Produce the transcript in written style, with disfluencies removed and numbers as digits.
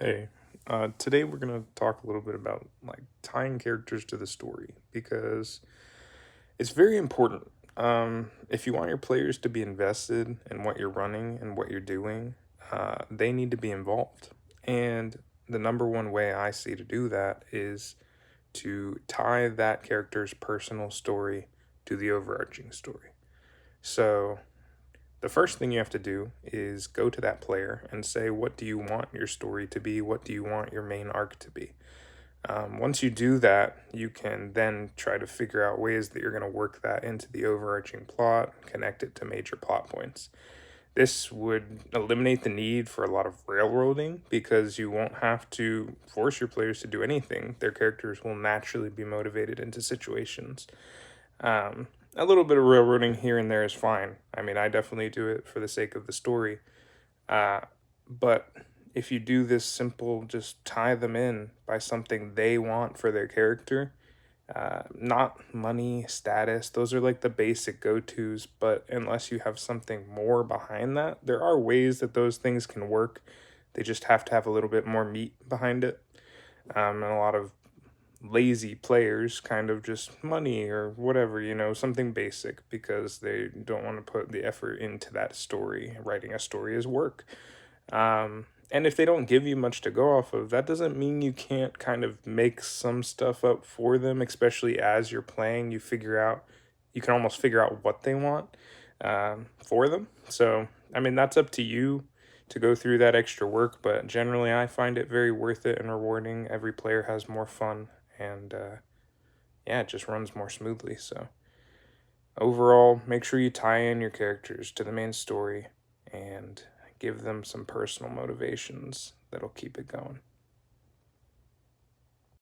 Hey, today we're gonna talk a little bit about like tying characters to the story because it's very important. If you want your players to be invested in what you're running and what you're doing, they need to be involved. And the number one way I see to do that is to tie that character's personal story to the overarching story. So the first thing you have to do is go to that player and say, what do you want your story to be? What do you want your main arc to be? Once you do that, you can then try to figure out ways that you're going to work that into the overarching plot, connect it to major plot points. This would eliminate the need for a lot of railroading because you won't have to force your players to do anything. Their characters will naturally be motivated into situations. A little bit of railroading here and there is fine. I mean, I definitely do it for the sake of the story. Uh, but if you do this simple, just tie them in by something they want for their character, not money, status, those are like the basic go tos. But unless you have something more behind that, there are ways that those things can work. They just have to have a little bit more meat behind it. And a lot of lazy players kind of just money or whatever, something basic because they don't want to put the effort into that story. Writing a story is work. And if they don't give you much to go off of, that doesn't mean you can't kind of make some stuff up for them, especially as you're playing. You can almost figure out what they want for them. So, I mean, that's up to you to go through that extra work, but generally I find it very worth it and rewarding. Every player has more fun and yeah, it just runs more smoothly. So overall, make sure you tie in your characters to the main story and give them some personal motivations that'll keep it going.